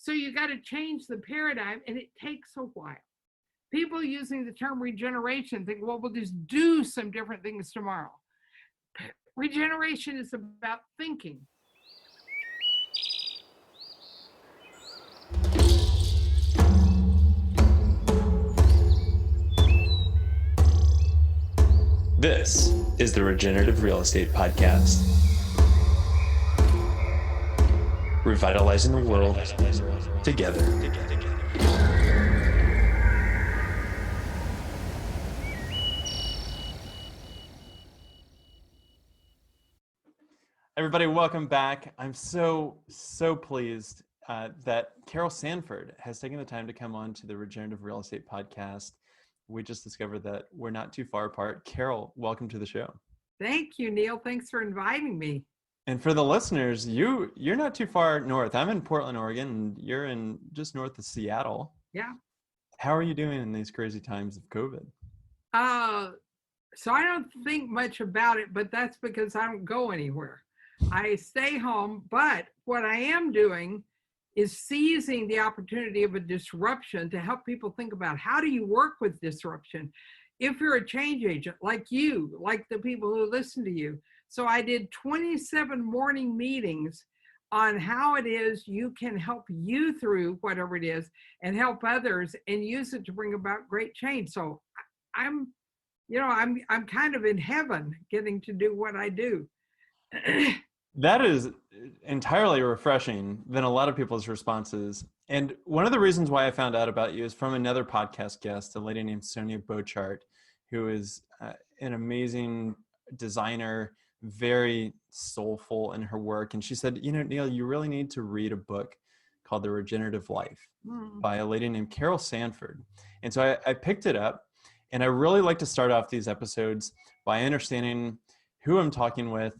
So you got to change the paradigm, and it takes a while. People using the term regeneration think, well, we'll just do some different things tomorrow. Regeneration is about thinking. This is the Regenerative Real Estate Podcast. Revitalizing the world together. Everybody, welcome back. I'm so pleased that Carol Sanford has taken the time to come on to the Regenerative Real Estate Podcast. We just discovered that we're not too far apart. Carol, welcome to the show. Thank you, Neil. Thanks for inviting me. And for the listeners, you're not too far north. I'm in Portland, Oregon, and you're in just north of Seattle. Yeah. How are you doing in these crazy times of COVID? So I don't think much about it, but that's because I don't go anywhere. I stay home, but what I am doing is seizing the opportunity of a disruption to help people think about how do you work with disruption if you're a change agent like you, like the people who listen to you. So I did 27 morning meetings on how it is you can help you through whatever it is and help others and use it to bring about great change. So I'm kind of in heaven getting to do what I do. That is entirely refreshing than a lot of people's responses. And one of the reasons why I found out about you is from another podcast guest, a lady named Sonia Bochart, who is an amazing designer, very soulful in her work. And she said, Neil, you really need to read a book called The Regenerative Life by a lady named Carol Sanford. And so I picked it up, and I really like to start off these episodes by understanding who I'm talking with,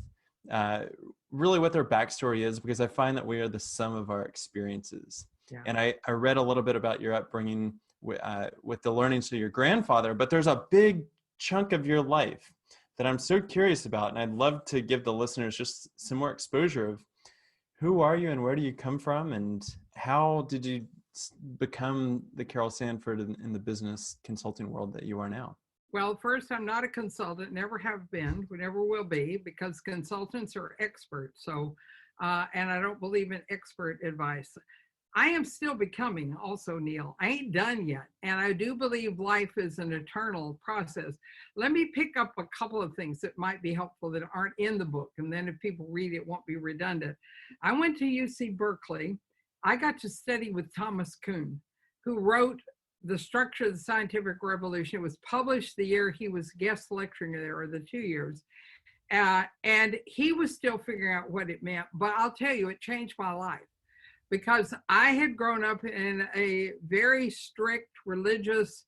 really what their backstory is, because I find that we are the sum of our experiences. Yeah. And I read a little bit about your upbringing with the learnings of your grandfather, but there's a big chunk of your life that I'm so curious about. And I'd love to give the listeners just some more exposure of who are you and where do you come from, and how did you become the Carol Sanford in the business consulting world that you are now? Well, first, I'm not a consultant, never have been, never will be, because consultants are experts. So, and I don't believe in expert advice. I am still becoming also, Neil. I ain't done yet. And I do believe life is an eternal process. Let me pick up a couple of things that might be helpful that aren't in the book. And then if people read it, it won't be redundant. I went to UC Berkeley. I got to study with Thomas Kuhn, who wrote The Structure of the Scientific Revolution. It was published the year he was guest lecturing there, or the 2 years. And he was still figuring out what it meant. But I'll tell you, it changed my life, because I had grown up in a very strict, religious,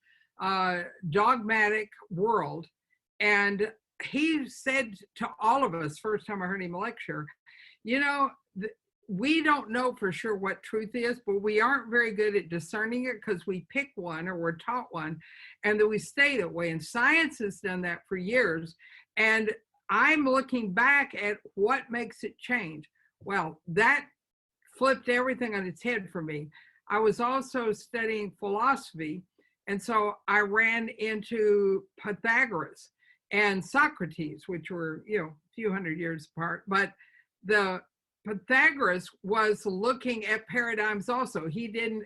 dogmatic world. And he said to all of us, first time I heard him lecture, we don't know for sure what truth is, but we aren't very good at discerning it because we pick one or we're taught one, and then we stay that way. And science has done that for years. And I'm looking back at what makes it change. Well, that flipped everything on its head for me. I was also studying philosophy. And so I ran into Pythagoras and Socrates, which were, a few hundred years apart. But the Pythagoras was looking at paradigms also. He didn't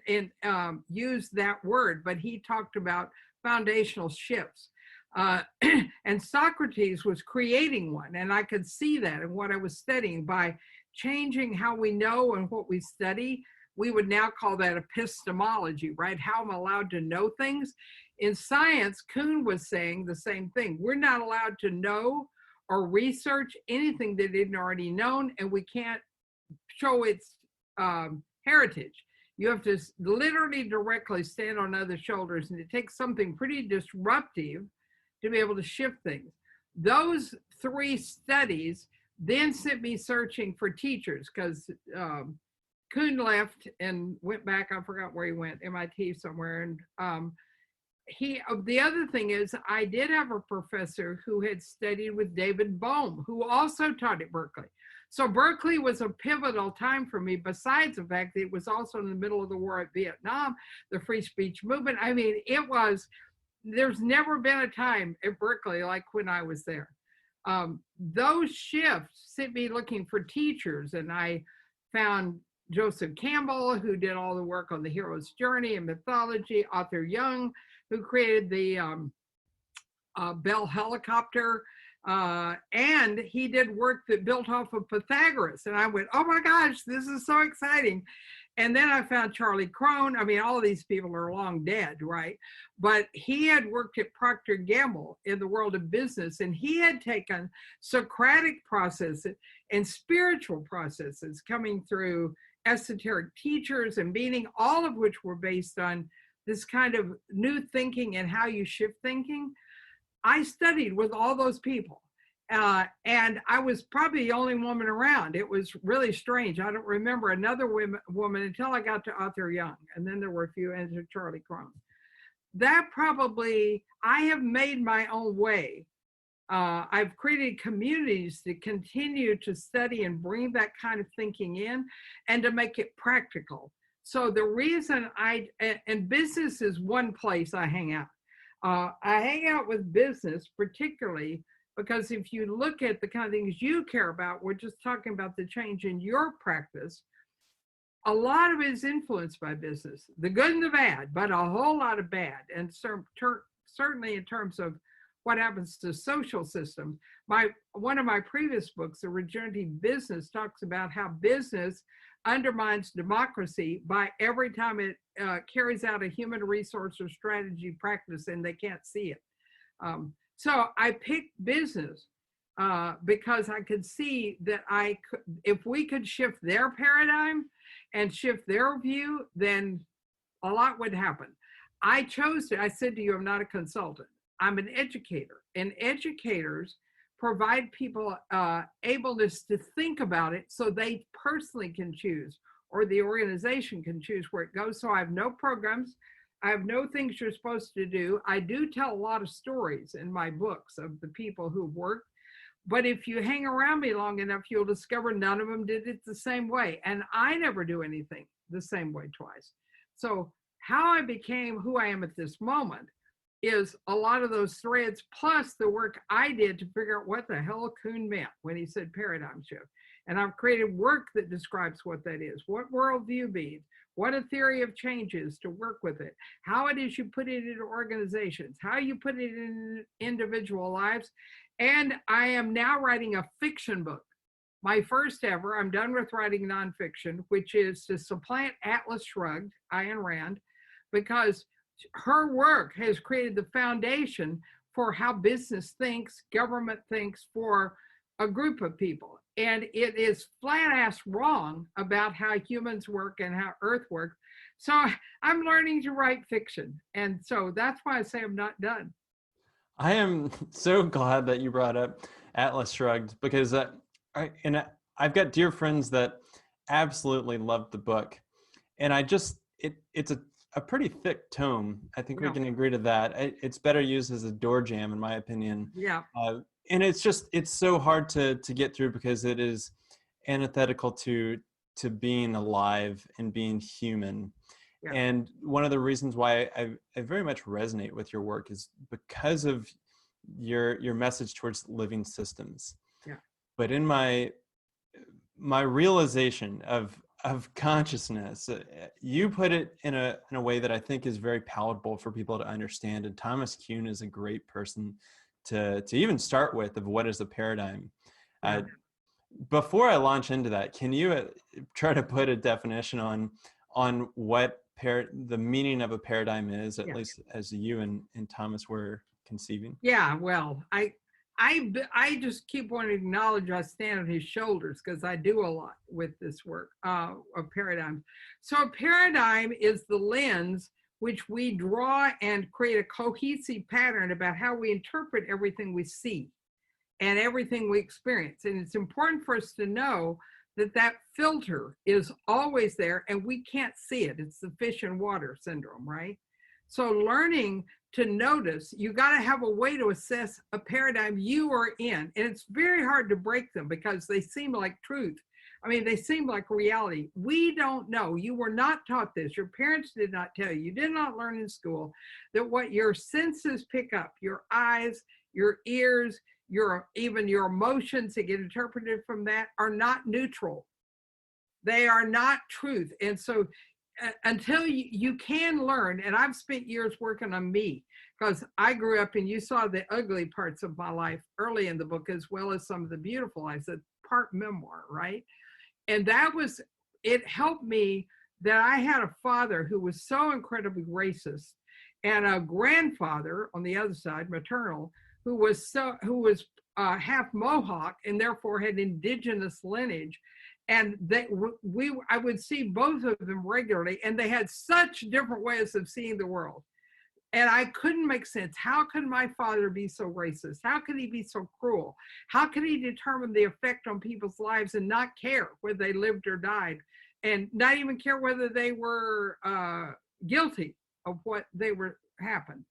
use that word, but he talked about foundational shifts. And Socrates was creating one. And I could see that in what I was studying. By changing how we know and what we study, we would now call that epistemology, right? How I'm allowed to know things. In science, Kuhn was saying the same thing. We're not allowed to know or research anything that isn't already known, and we can't show its heritage. You have to literally directly stand on other shoulders, and it takes something pretty disruptive to be able to shift things. Those 3 studies then sent me searching for teachers, because Kuhn left and went back. I forgot where he went, MIT somewhere. And the other thing is, I did have a professor who had studied with David Bohm, who also taught at Berkeley. So Berkeley was a pivotal time for me, besides the fact that it was also in the middle of the war at Vietnam, the free speech movement. I mean, there's never been a time at Berkeley like when I was there. Those shifts sent me looking for teachers, and I found Joseph Campbell, who did all the work on the hero's journey and mythology, Arthur Young, who created the Bell helicopter, and he did work that built off of Pythagoras. And I went, oh my gosh, this is so exciting. And then I found Charlie Crone. I mean, all of these people are long dead, right? But he had worked at Procter & Gamble in the world of business, and he had taken Socratic processes and spiritual processes coming through esoteric teachers and meaning, all of which were based on this kind of new thinking and how you shift thinking. I studied with all those people. And I was probably the only woman around. It was really strange. I don't remember another woman until I got to Arthur Young. And then there were a few, and Charlie Crone. I have made my own way. I've created communities to continue to study and bring that kind of thinking in and to make it practical. So the reason and business is one place I hang out. I hang out with business particularly because if you look at the kind of things you care about, we're just talking about the change in your practice. A lot of it is influenced by business, the good and the bad, but a whole lot of bad. And certainly in terms of what happens to social systems. One of my previous books, The Regenerative Business, talks about how business undermines democracy by every time it carries out a human resource or strategy practice and they can't see it. So I picked business because I could see that if we could shift their paradigm and shift their view, then a lot would happen. I said to you, I'm not a consultant. I'm an educator, and educators provide people ableness to think about it so they personally can choose, or the organization can choose where it goes. So I have no programs. I have no things you're supposed to do. I do tell a lot of stories in my books of the people who've worked, but if you hang around me long enough, you'll discover none of them did it the same way. And I never do anything the same way twice. So how I became who I am at this moment is a lot of those threads, plus the work I did to figure out what the hell Kuhn meant when he said paradigm shift. And I've created work that describes what that is, what worldview means, what a theory of change is to work with it, how it is you put it into organizations, how you put it in individual lives. And I am now writing a fiction book, my first ever. I'm done with writing nonfiction, which is to supplant Atlas Shrugged, Ayn Rand, because her work has created the foundation for how business thinks, government thinks for a group of people. And it is flat ass wrong about how humans work and how Earth works. So I'm learning to write fiction. And so that's why I say I'm not done. I am so glad that you brought up Atlas Shrugged, because I've got dear friends that absolutely loved the book. And it's a pretty thick tome. I think we can agree to that. It's better used as a door jam, in my opinion. Yeah. And it's so hard to get through because it is antithetical to being alive and being human. Yeah. And one of the reasons why I very much resonate with your work is because of your message towards living systems. Yeah. But in my realization of consciousness, you put it in a way that I think is very palatable for people to understand. And Thomas Kuhn is a great person to even start with of what is a paradigm. Yeah. Before I launch into that, can you try to put a definition on what the meaning of a paradigm is, at least as you and Thomas were conceiving? Yeah, well, I just keep wanting to acknowledge I stand on his shoulders because I do a lot with this work of paradigms. So a paradigm is the lens which we draw and create a cohesive pattern about how we interpret everything we see and everything we experience. And it's important for us to know that filter is always there and we can't see it. It's the fish in water syndrome, right? So learning to notice, you got to have a way to assess a paradigm you are in. And it's very hard to break them because they seem like truth. I mean, they seem like reality. We don't know. You were not taught this. Your parents did not tell you. You did not learn in school that what your senses pick up, your eyes, your ears, even your emotions that get interpreted from that are not neutral. They are not truth. And so until you can learn, and I've spent years working on me, because I grew up and you saw the ugly parts of my life early in the book, as well as some of the beautiful lives, a part memoir, right? And it helped me that I had a father who was so incredibly racist, and a grandfather on the other side, maternal, who was half Mohawk and therefore had indigenous lineage. And I would see both of them regularly, and they had such different ways of seeing the world. And I couldn't make sense. How could my father be so racist? How could he be so cruel? How could he determine the effect on people's lives and not care whether they lived or died, and not even care whether they were guilty of what happened?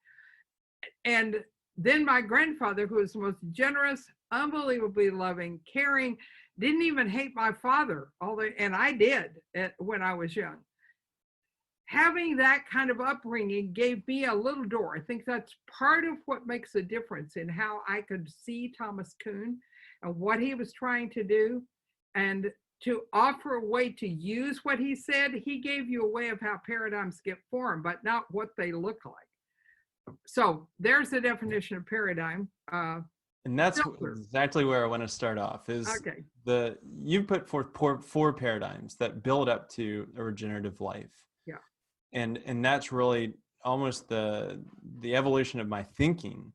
And then my grandfather, who was the most generous, unbelievably loving, caring, didn't even hate my father, and I did when I was young. Having that kind of upbringing gave me a little door. I think that's part of what makes a difference in how I could see Thomas Kuhn and what he was trying to do, and to offer a way to use what he said. He gave you a way of how paradigms get formed, but not what they look like. So there's the definition of paradigm. And that's exactly where I want to start off. You put forth four paradigms that build up to a regenerative life. Yeah. And that's really almost the evolution of my thinking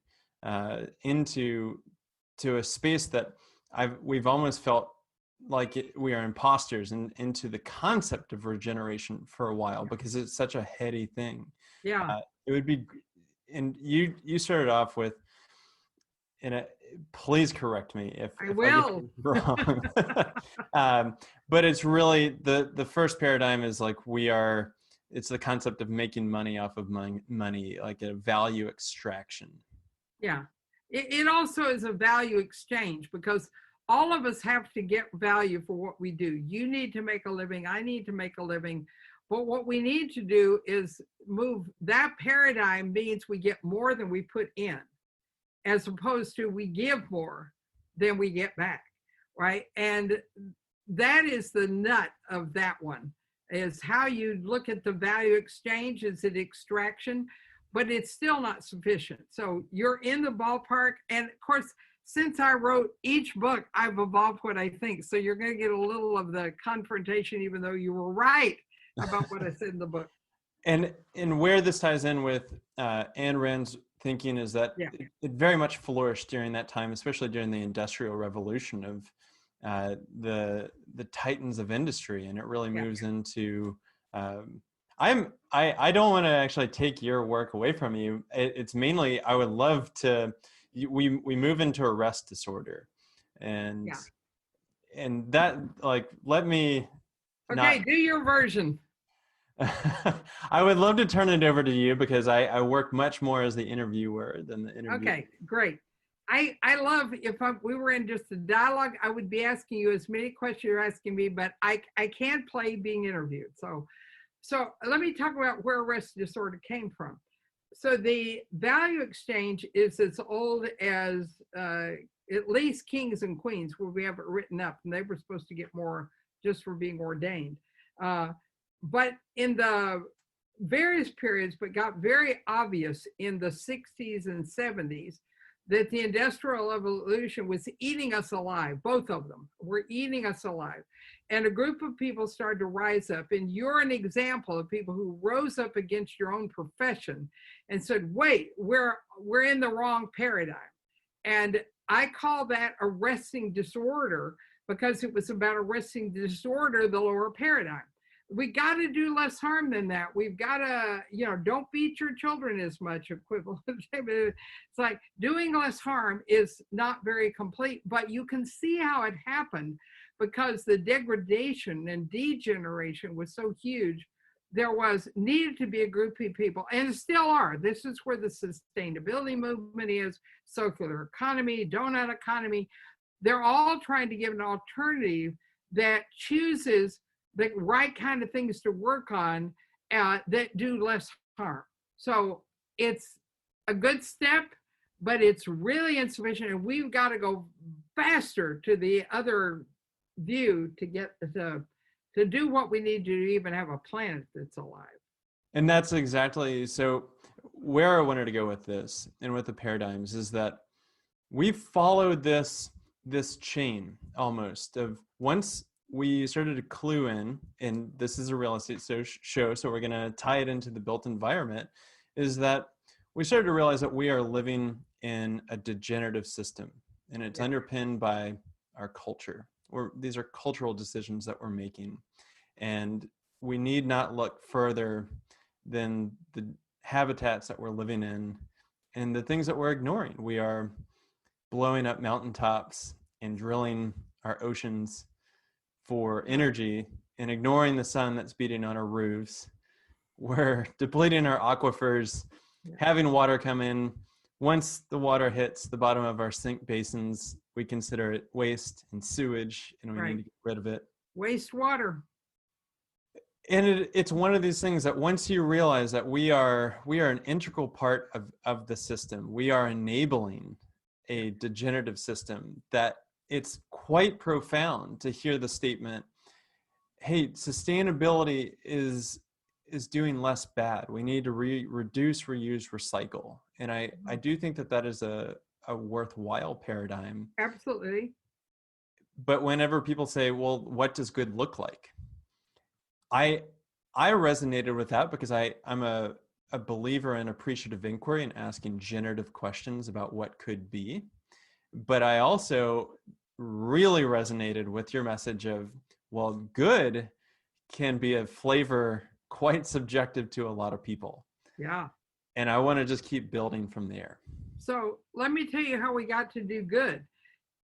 into a space that we've almost felt like we are imposters into the concept of regeneration for a while, because it's such a heady thing. Yeah. It would be, and you started off with, please correct me if I will. I get wrong. But it's really the first paradigm is like it's the concept of making money off of money, like a value extraction. Yeah. It also is a value exchange, because all of us have to get value for what we do. You need to make a living. I need to make a living. But what we need to do is move. That paradigm means we get more than we put in, as opposed to we give more than we get back, right? And that is the nut of that one, is how you look at the value exchange. Is it extraction? But it's still not sufficient. So you're in the ballpark. And of course, since I wrote each book, I've evolved what I think. So you're going to get a little of the confrontation, even though you were right about what I said in the book. And where this ties in with Ayn Rand's thinking is that it very much flourished during that time, especially during the Industrial Revolution of the titans of industry, and it really moves into. I don't want to actually take your work away from you. It's mainly I would love to. We move into a rest disorder, and that, like, let me. Okay, do your version. I would love to turn it over to you, because I work much more as the interviewer than the interviewer. Okay, great. I love, we were in just a dialogue, I would be asking you as many questions you're asking me, but I can't play being interviewed. So let me talk about where rest disorder came from. So the value exchange is as old as at least kings and queens, where we have it written up, and they were supposed to get more just for being ordained. But in the various periods, but got very obvious in the 60s and 70s, that the Industrial Revolution was eating us alive. Both of them were eating us alive. And a group of people started to rise up. And you're an example of people who rose up against your own profession and said, wait, we're in the wrong paradigm. And I call that a resting disorder, because it was about arresting disorder, the lower paradigm. We got to do less harm than that. We've got to, don't beat your children as much, equivalent. It's like doing less harm is not very complete, but you can see how it happened, because the degradation and degeneration was so huge needed to be a group of people, and still are. This is where the sustainability movement is, circular economy, donut economy. They're all trying to give an alternative that chooses the right kind of things to work on that do less harm. So it's a good step, but it's really insufficient, and we've got to go faster to the other view to get to do what we need to even have a planet that's alive. And that's exactly, so where I wanted to go with this and with the paradigms is that we've followed this chain almost of, once we started to clue in, and this is a real estate show, so we're going to tie it into the built environment, is that we started to realize that we are living in a degenerative system, and it's underpinned by our culture. These are cultural decisions that we're making, and we need not look further than the habitats that we're living in and the things that we're ignoring. We are blowing up mountaintops and drilling our oceans for energy and ignoring the sun that's beating on our roofs. We're depleting our aquifers, having water come in. Once the water hits the bottom of our sink basins, we consider it waste and sewage, and we need to get rid of it. Wastewater. And it's one of these things that once you realize that we are an integral part of the system, we are enabling a degenerative system, that it's quite profound to hear the statement, hey, sustainability is doing less bad. We need to reduce, reuse, recycle. And I do think that is a worthwhile paradigm. Absolutely. But whenever people say, well, what does good look like? I resonated with that because I'm a believer in appreciative inquiry and asking generative questions about what could be. But I also really resonated with your message of, well, good can be a flavor quite subjective to a lot of people. Yeah. And I want to just keep building from there. So let me tell you how we got to do good.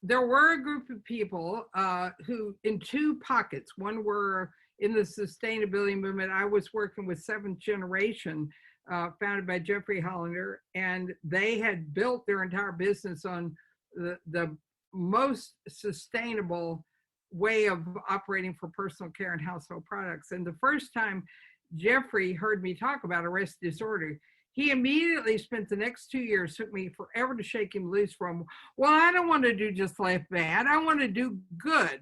There were a group of people who, in two pockets, one were in the sustainability movement. I was working with Seventh Generation, founded by Jeffrey Hollander, and they had built their entire business on the most sustainable way of operating for personal care and household products. And the first time Jeffrey heard me talk about arrest disorder, he immediately spent the next 2 years, took me forever to shake him loose from, well, I don't want to do just life bad, I want to do good.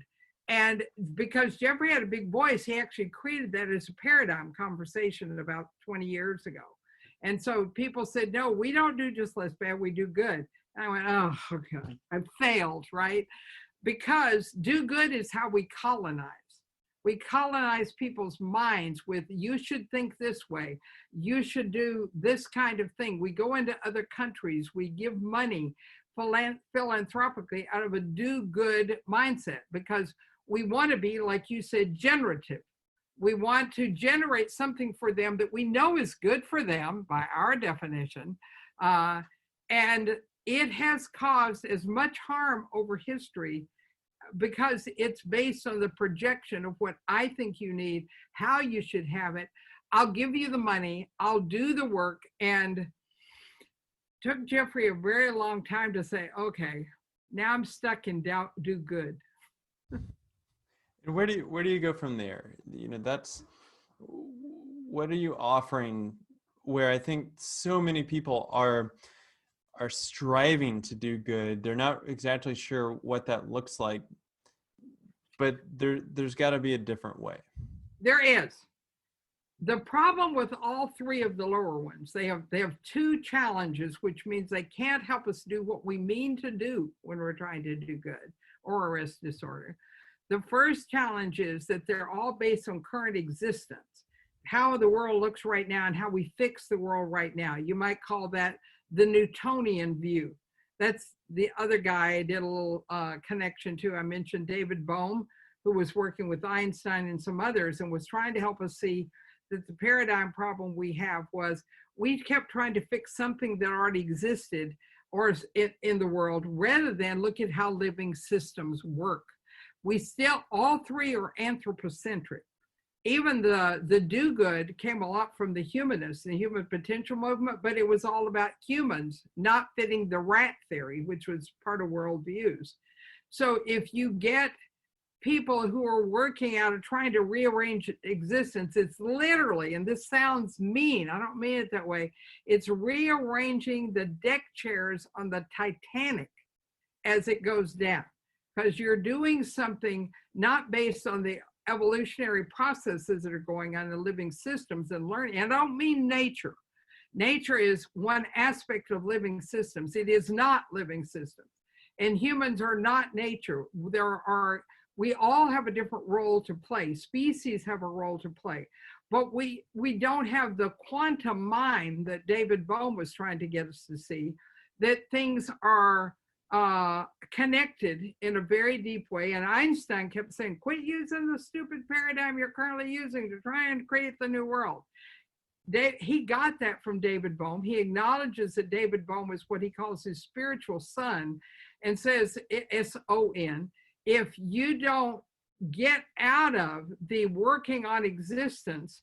And because Jeffrey had a big voice, he actually created that as a paradigm conversation about 20 years ago. And so people said, no, we don't do just less bad, we do good. And I went, oh, okay, I failed, right? Because do good is how we colonize. We colonize people's minds with, you should think this way, you should do this kind of thing. We go into other countries, we give money philanthropically out of a do-good mindset, because we want to be, like you said, generative. We want to generate something for them that we know is good for them by our definition. And it has caused as much harm over history because it's based on the projection of what I think you need, how you should have it. I'll give you the money, I'll do the work. And took Jeffrey a very long time to say, okay, now I'm stuck in doubt, do good. And where do you go from there? You know, that's, what are you offering, where I think so many people are striving to do good. They're not exactly sure what that looks like, but there's got to be a different way. There is. The problem with all three of the lower ones, they have two challenges, which means they can't help us do what we mean to do when we're trying to do good or arrest disorder. The first challenge is that they're all based on current existence, how the world looks right now and how we fix the world right now. You might call that the Newtonian view. That's the other guy I did a little connection to. I mentioned David Bohm, who was working with Einstein and some others and was trying to help us see that the paradigm problem we have was we kept trying to fix something that already existed or in the world rather than look at how living systems work. We still, all three are anthropocentric. even the do-good came a lot from the humanists, the human potential movement, but it was all about humans not fitting the rat theory, which was part of worldviews. So if you get people who are working out of trying to rearrange existence, it's literally, and this sounds mean, I don't mean it that way, it's rearranging the deck chairs on the Titanic as it goes down, because you're doing something not based on the evolutionary processes that are going on in living systems and learning. And I don't mean nature. Nature is one aspect of living systems. It is not living systems. And humans are not nature. We all have a different role to play. Species have a role to play. But we don't have the quantum mind that David Bohm was trying to get us to see, that things are connected in a very deep way. And Einstein kept saying, quit using the stupid paradigm you're currently using to try and create the new world. He got that from David Bohm. He acknowledges that David Bohm is what he calls his spiritual son, and says, S-O-N, if you don't get out of the working on existence,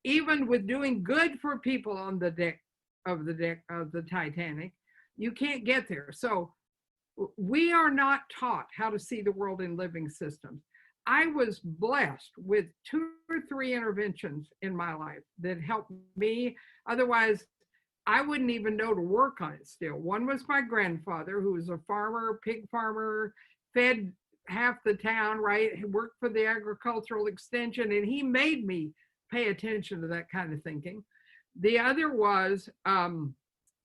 even with doing good for people on the deck of the Titanic, you can't get there. So we are not taught how to see the world in living systems. I was blessed with 2 or 3 interventions in my life that helped me. Otherwise, I wouldn't even know to work on it still. One was my grandfather, who was a farmer, pig farmer, fed half the town, right? He worked for the agricultural extension, and he made me pay attention to that kind of thinking. The other was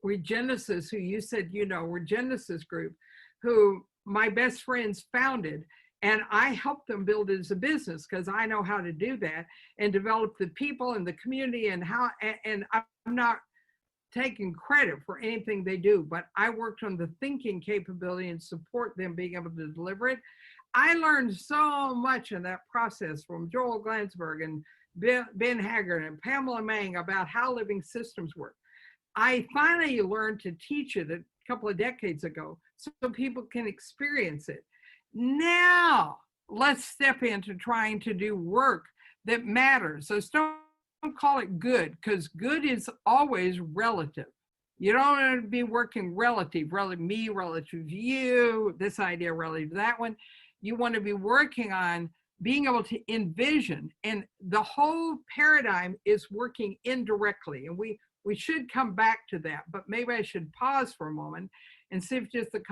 Regenesis, who you said, Regenesis group, who my best friends founded. And I helped them build it as a business because I know how to do that and develop the people and the community and I'm not taking credit for anything they do, but I worked on the thinking capability and support them being able to deliver it. I learned so much in that process from Joel Glansberg and Ben Haggard and Pamela Mang about how living systems work. I finally learned to teach it a couple of decades ago so people can experience it. Now, let's step into trying to do work that matters. So don't call it good, because good is always relative. You don't want to be working relative me, relative to you, this idea relative to that one. You want to be working on being able to envision, and the whole paradigm is working indirectly. And we should come back to that, but maybe I should pause for a moment and see if just the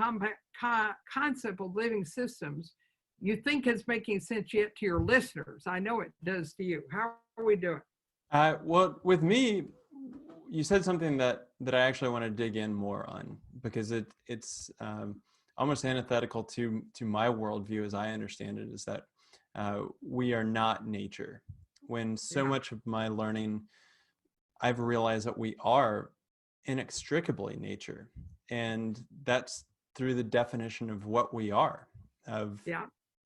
concept of living systems you think is making sense yet to your listeners. I know it does to you. How are we doing? Well, with me, you said something that I actually want to dig in more on, because it's almost antithetical to my worldview as I understand it, is that we are not nature. When so much of my learning, I've realized that we are inextricably nature. And that's through the definition of what we are.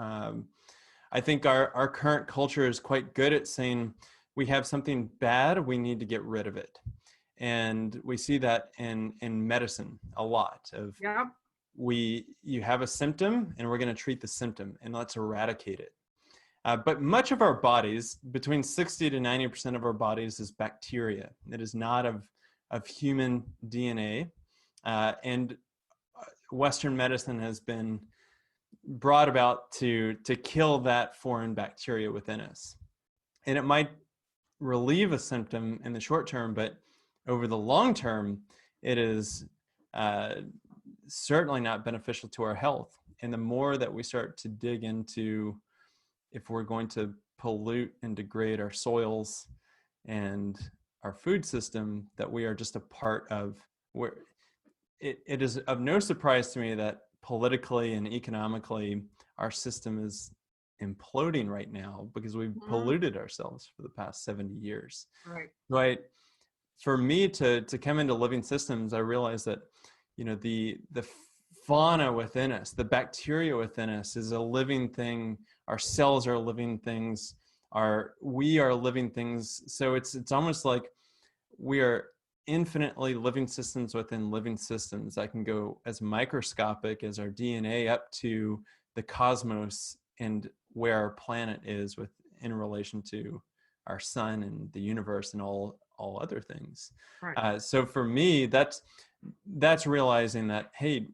I think our current culture is quite good at saying we have something bad, we need to get rid of it. And we see that in medicine a lot of you have a symptom and we're going to treat the symptom and let's eradicate it. But much of our bodies, between 60 to 90% of our bodies, is bacteria. It is not of human DNA. And Western medicine has been brought about to kill that foreign bacteria within us. And it might relieve a symptom in the short term, but over the long term, it is certainly not beneficial to our health. And the more that we start to dig into, if we're going to pollute and degrade our soils and our food system, that we are just a part of, where it is of no surprise to me that politically and economically our system is imploding right now because we've polluted ourselves for the past 70 years. Right. For me to come into living systems, I realized that, the fauna within us, the bacteria within us is a living thing. Our cells are living things. We are living things. So it's almost like we are infinitely living systems within living systems that can go as microscopic as our DNA up to the cosmos and where our planet is in relation to our sun and the universe and all other things. Right. So for me, that's realizing that, hey,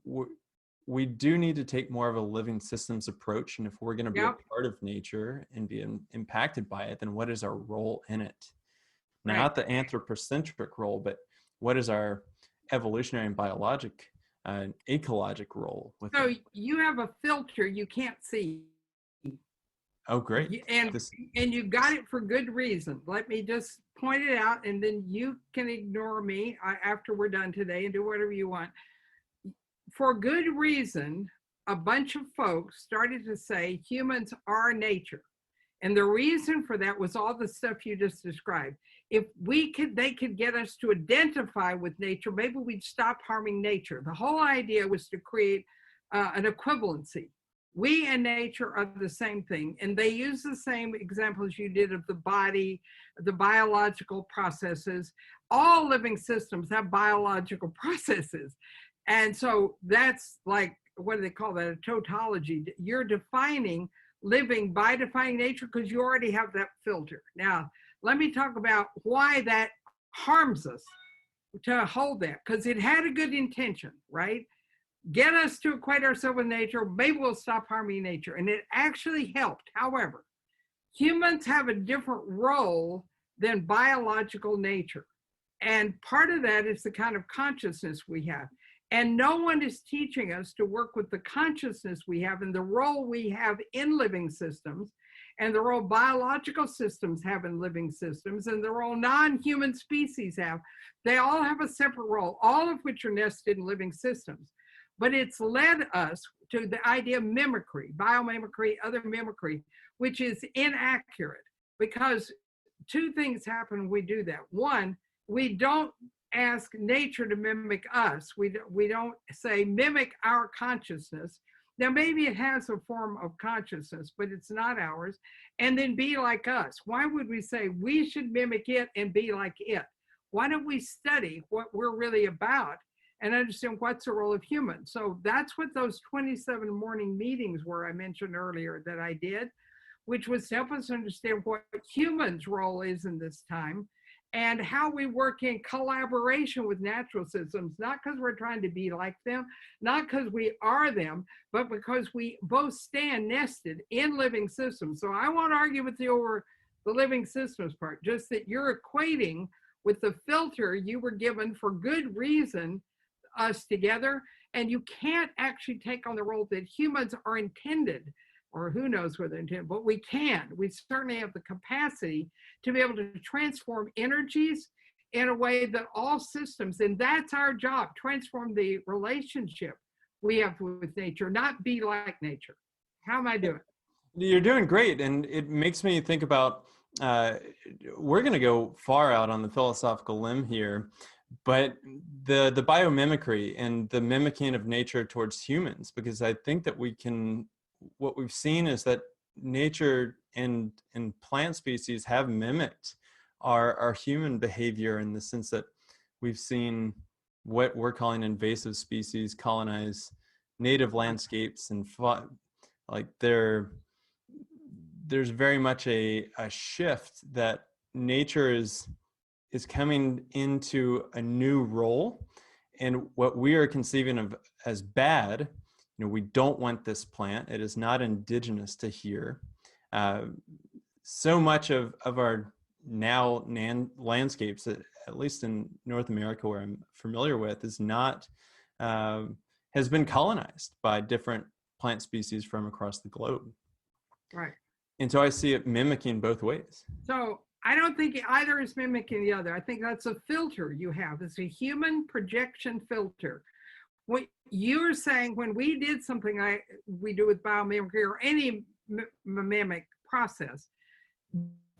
we do need to take more of a living systems approach. And if we're going to be a part of nature and be impacted by it, then what is our role in it? Right. Not the anthropocentric role, but what is our evolutionary and biologic ecologic role with So it? you have a filter you can't see. Oh, great. And you got it for good reason. Let me just point it out, and then you can ignore me after we're done today and do whatever you want. For good reason, a bunch of folks started to say humans are nature. And the reason for that was all the stuff you just described. If they could get us to identify with nature, maybe we'd stop harming nature. The whole idea was to create an equivalency. We and nature are the same thing. And they use the same examples you did of the body, the biological processes. All living systems have biological processes. And so that's like, what do they call that? A tautology. You're defining living by defining nature because you already have that filter. Now, let me talk about why that harms us to hold that, because it had a good intention, right? Get us to equate ourselves with nature, maybe we'll stop harming nature. And it actually helped. However, humans have a different role than biological nature. And part of that is the kind of consciousness we have. And no one is teaching us to work with the consciousness we have and the role we have in living systems and the role biological systems have in living systems and the role non-human species have. They all have a separate role, all of which are nested in living systems. But it's led us to the idea of mimicry, biomimicry, other mimicry, which is inaccurate because two things happen when we do that. One, we don't ask nature to mimic us. We don't say mimic our consciousness. Now, maybe it has a form of consciousness, but it's not ours. And then be like us. Why would we say we should mimic it and be like it? Why don't we study what we're really about and understand what's the role of humans? So that's what those 27 morning meetings were I mentioned earlier that I did, which was to help us understand what humans' role is in this time and how we work in collaboration with natural systems, not because we're trying to be like them, not because we are them, but because we both stand nested in living systems. So I won't argue with you over the living systems part, just that you're equating with the filter you were given for good reason us together, and you can't actually take on the role that humans are intended, or who knows whether intended, but we can. We certainly have the capacity to be able to transform energies in a way that all systems, and that's our job, transform the relationship we have with nature, not be like nature. How am I doing? You're doing great. And it makes me think about, we're going to go far out on the philosophical limb here, but the biomimicry and the mimicking of nature towards humans, because I think that what we've seen is that nature and plant species have mimicked our human behavior in the sense that we've seen what we're calling invasive species colonize native landscapes, and like there's very much a shift that nature is coming into a new role, and what we are conceiving of as bad, we don't want this plant. It is not indigenous to here. So much of our now landscapes, at least in North America, where I'm familiar with, is not has been colonized by different plant species from across the globe. Right. And so I see it mimicking both ways. So I don't think either is mimicking the other. I think that's a filter you have. It's a human projection filter. What you're saying, when we did something we do with biomimicry or any mimic process,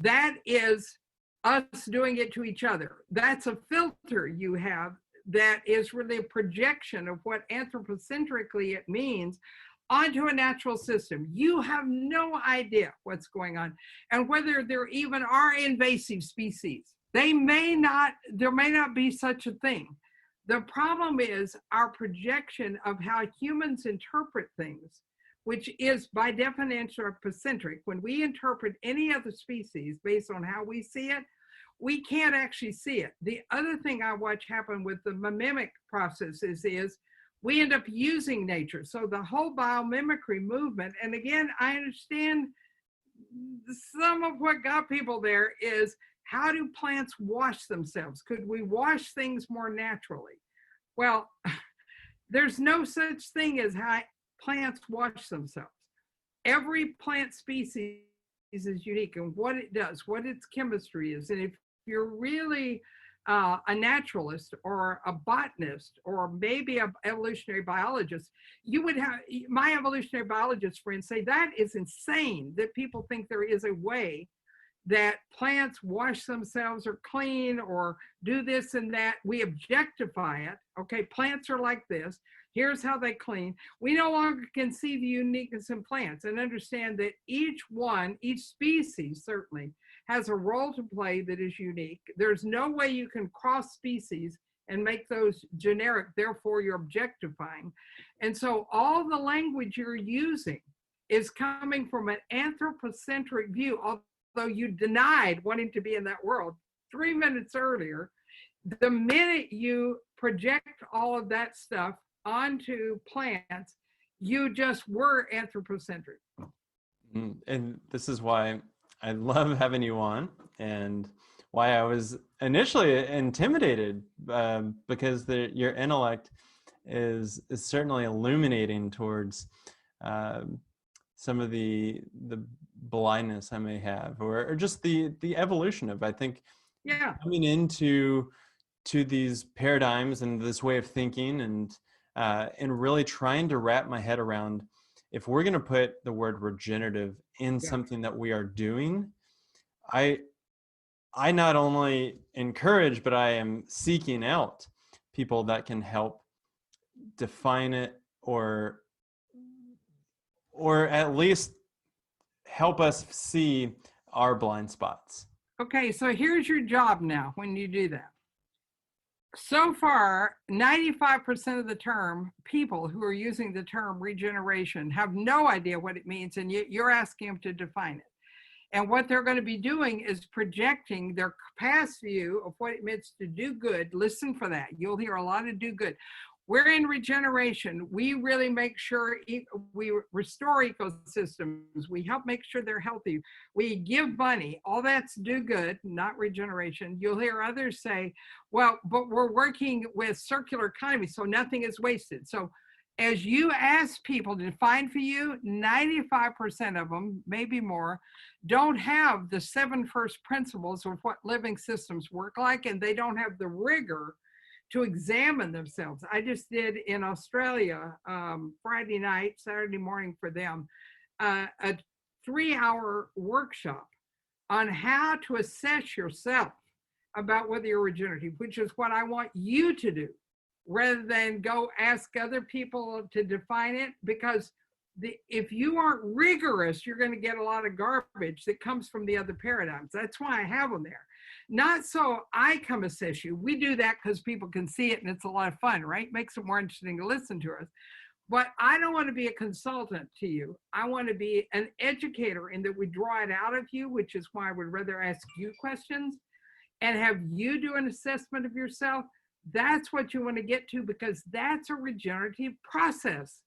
that is us doing it to each other. That's a filter you have that is really a projection of what anthropocentrically it means onto a natural system. You have no idea what's going on and whether there even are invasive species. There may not be such a thing. The problem is our projection of how humans interpret things which is by definition anthropocentric. When we interpret any other species based on how we see it, we can't actually see it. The other thing I watch happen with the mimic processes is we end up using nature. So the whole biomimicry movement, and again, I understand some of what got people there is, how do plants wash themselves? Could we wash things more naturally? Well, there's no such thing as how plants wash themselves. Every plant species is unique in what it does, what its chemistry is. And if you're really a naturalist or a botanist or maybe an evolutionary biologist, you would have, my evolutionary biologist friends say that is insane that people think there is a way that plants wash themselves or clean or do this and that. We objectify it. Okay, plants are like this. Here's how they clean. We no longer can see the uniqueness in plants and understand that each one, each species certainly has a role to play that is unique. There's no way you can cross species and make those generic, therefore you're objectifying. And so all the language you're using is coming from an anthropocentric view, although you denied wanting to be in that world 3 minutes earlier. The minute you project all of that stuff onto plants, you just were anthropocentric. And this is why I love having you on, and why I was initially intimidated, because your intellect is certainly illuminating towards some of the blindness I may have, or just the evolution of, I think, coming into these paradigms and this way of thinking, and really trying to wrap my head around, if we're going to put the word regenerative in something that we are doing, I not only encourage, but I am seeking out people that can help define it, or at least help us see our blind spots. Okay, so here's your job now when you do that. So far, 95% of the term, people who are using the term regeneration have no idea what it means, and you're asking them to define it. And what they're going to be doing is projecting their past view of what it means to do good. Listen for that. You'll hear a lot of do good. We're in regeneration. We really make sure we restore ecosystems. We help make sure they're healthy. We give money. All that's do good, not regeneration. You'll hear others say, well, but we're working with circular economy, so nothing is wasted. So as you ask people to define for you, 95% of them, maybe more, don't have the 7 first principles of what living systems work like, and they don't have the rigor to examine themselves. I just did in Australia, Friday night, Saturday morning for them, a 3-hour workshop on how to assess yourself about whether you're regenerative, which is what I want you to do, rather than go ask other people to define it, because if you aren't rigorous, you're going to get a lot of garbage that comes from the other paradigms. That's why I have them there. Not so I come assess you. We do that because people can see it and it's a lot of fun, right? Makes it more interesting to listen to us. But I don't want to be a consultant to you. I want to be an educator in that we draw it out of you, which is why I would rather ask you questions and have you do an assessment of yourself. That's what you want to get to, because that's a regenerative process.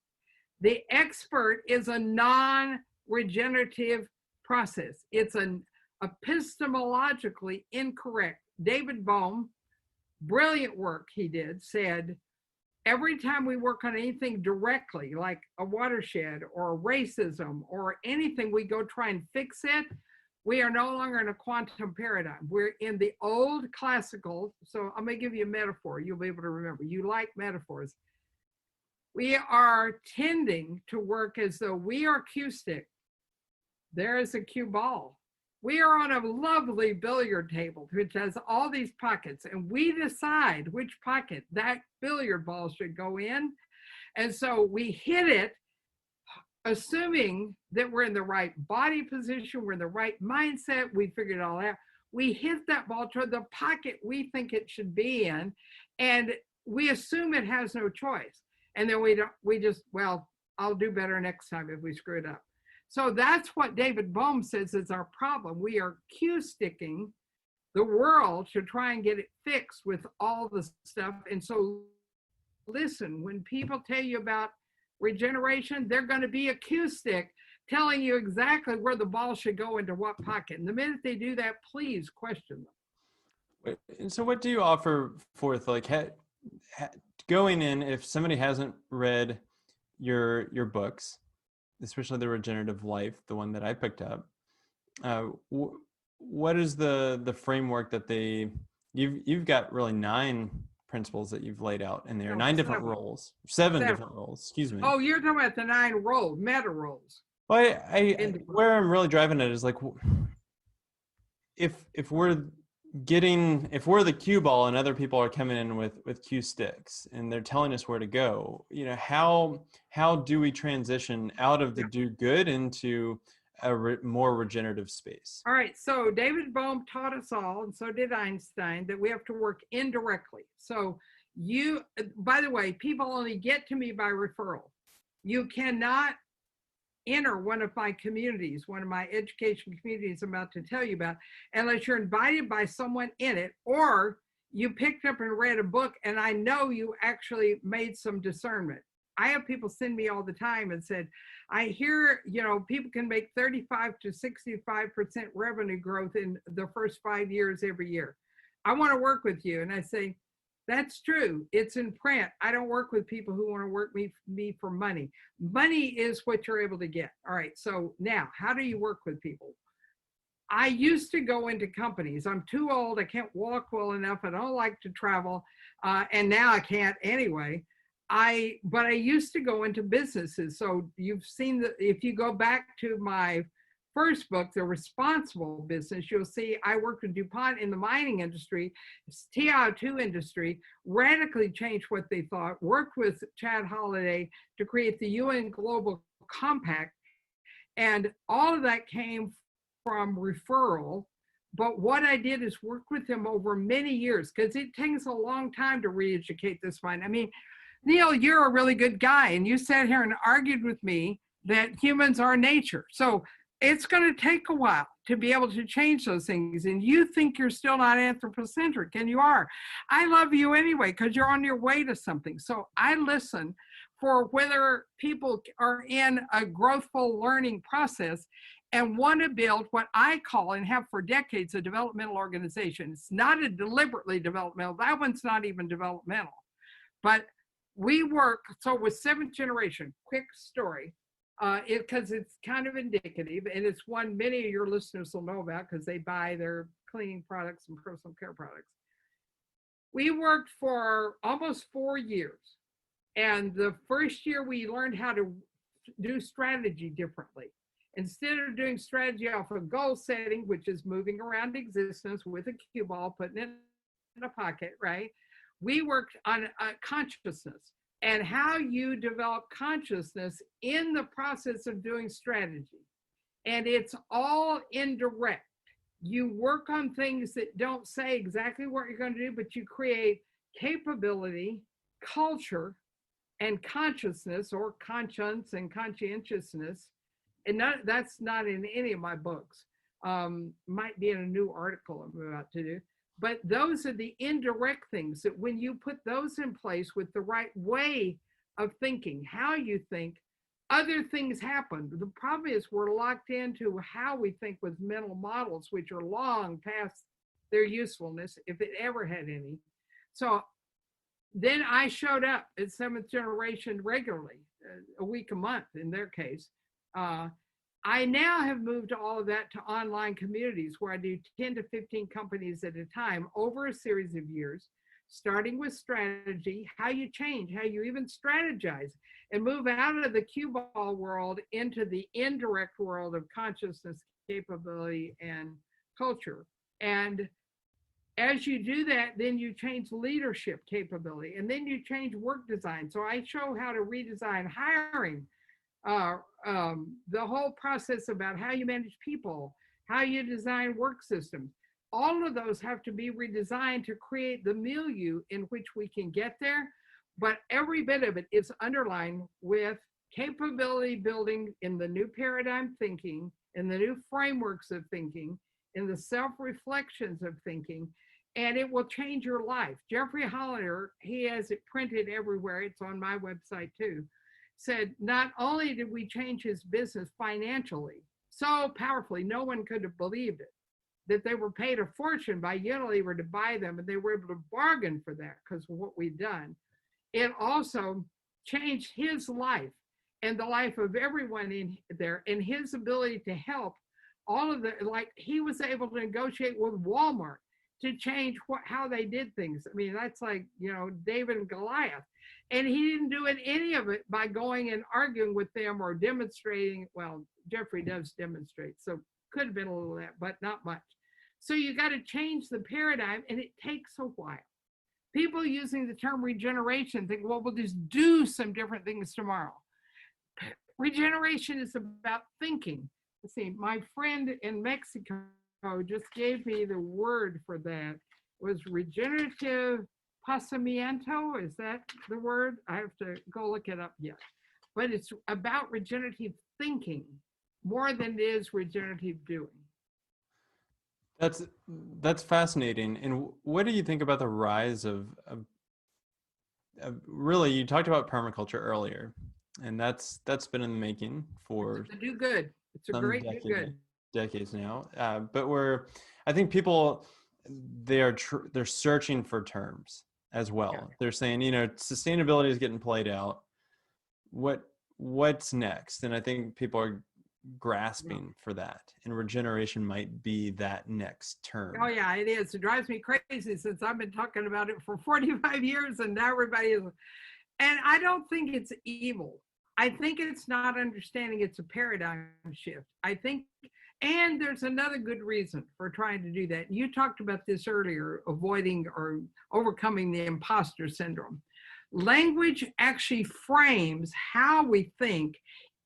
The expert is a non-regenerative process. It's an epistemologically incorrect. David Bohm, brilliant work he did, said, every time we work on anything directly, like a watershed or racism or anything, we go try and fix it, we are no longer in a quantum paradigm. We're in the old classical. So I'm going to give you a metaphor. You'll be able to remember. You like metaphors. We are tending to work as though we are cue stick. There is a cue ball. We are on a lovely billiard table, which has all these pockets, and we decide which pocket that billiard ball should go in. And so we hit it, assuming that we're in the right body position, we're in the right mindset, we figured it all out. We hit that ball toward the pocket we think it should be in, and we assume it has no choice. And then we just, well, I'll do better next time if we screw it up. So that's what David Bohm says is our problem. We are cue sticking the world to try and get it fixed with all the stuff. And so listen, when people tell you about regeneration, they're going to be a cue stick telling you exactly where the ball should go into what pocket. And the minute they do that, please question them. And so what do you offer forth, like going in, if somebody hasn't read your books, especially the Regenerative Life, the one that I picked up, what is the framework that you've got really 9 principles that you've laid out in there, 9 different roles, 7 different roles, excuse me. Oh, you're talking about the 9 roles, meta roles. Well, where I'm really driving at is like, if we're the cue ball and other people are coming in with cue sticks and they're telling us where to go, how do we transition out of the do good into a more regenerative space? All right. So David Bohm taught us all, and so did Einstein, that we have to work indirectly. So by the way, people only get to me by referral. You cannot enter one of my communities, one of my education communities I'm about to tell you about, unless you're invited by someone in it, or you picked up and read a book and I know you actually made some discernment. I have people send me all the time and said, I hear, people can make 35 to 65% revenue growth in the first 5 years every year. I want to work with you. And I say, that's true. It's in print. I don't work with people who want to work me for money. Money is what you're able to get. All right. So now, how do you work with people? I used to go into companies. I'm too old. I can't walk well enough. I don't like to travel. And now I can't anyway. But I used to go into businesses. So you've seen if you go back to my first book, The Responsible Business, you'll see I worked with DuPont in the mining industry, TiO2 industry, radically changed what they thought, worked with Chad Holliday to create the UN Global Compact. And all of that came from referral. But what I did is work with them over many years, because it takes a long time to re-educate this mind. I mean, Neil, you're a really good guy, and you sat here and argued with me that humans are nature. So it's going to take a while to be able to change those things. And you think you're still not anthropocentric, and you are. I love you anyway, because you're on your way to something. So I listen for whether people are in a growthful learning process and want to build what I call, and have for decades, a developmental organization. It's not a deliberately developmental. That one's not even developmental. But we work, so with 7th generation, quick story, because it's kind of indicative, and it's one many of your listeners will know about because they buy their cleaning products and personal care products. We worked for almost 4 years. And the first year we learned how to do strategy differently. Instead of doing strategy off of goal setting, which is moving around existence with a cue ball, putting it in a pocket, right? We worked on consciousness and how you develop consciousness in the process of doing strategy. And it's all indirect. You work on things that don't say exactly what you're going to do, but you create capability, culture, and consciousness, or conscience and conscientiousness. And that's not in any of my books. Might be in a new article I'm about to do. But those are the indirect things that when you put those in place with the right way of thinking, how you think, other things happen. The problem is we're locked into how we think with mental models, which are long past their usefulness, if it ever had any. So then I showed up at 7th generation regularly, a week, a month in their case. I now have moved all of that to online communities where I do 10 to 15 companies at a time over a series of years, starting with strategy, how you change, how you even strategize, and move out of the cue ball world into the indirect world of consciousness, capability, and culture. And as you do that, then you change leadership capability, and then you change work design. So I show how to redesign hiring, the whole process about how you manage people, how you design work systems. All of those have to be redesigned to create the milieu in which we can get there. But every bit of it is underlined with capability building in the new paradigm thinking, in the new frameworks of thinking, in the self-reflections of thinking, and it will change your life. Jeffrey Hollander, he has it printed everywhere, it's on my website too, said not only did we change his business financially so powerfully, no one could have believed it, that they were paid a fortune by Unilever to buy them, and they were able to bargain for that because of what we've done. It also changed his life and the life of everyone in there, and his ability to help all of the, like he was able to negotiate with Walmart to change how they did things. I mean, that's like, David and Goliath. And he didn't do any of it by going and arguing with them or demonstrating. Well, Jeffrey does demonstrate, so could have been a little of that, but not much. So you got to change the paradigm, and it takes a while. People using the term regeneration think, well, we'll just do some different things tomorrow. Regeneration is about thinking. Let's see, my friend in Mexico just gave me the word for that. It was regenerative pensamiento. Is that the word? I have to go look it up yet. But it's about regenerative thinking more than it is regenerative doing. That's fascinating. And what do you think about the rise of really, you talked about permaculture earlier, and that's been in the making for it's a do good. It's a great do good. Decades now. But I think people, they're searching for terms as well. Yeah. They're saying, sustainability is getting played out. What's next? And I think people are grasping for that, and regeneration might be that next term. Oh yeah, it is. It drives me crazy since I've been talking about it for 45 years, and now everybody is. And I don't think it's evil. I think it's not understanding it's a paradigm shift. I think, and there's another good reason for trying to do that. You talked about this earlier, avoiding or overcoming the imposter syndrome. Language actually frames how we think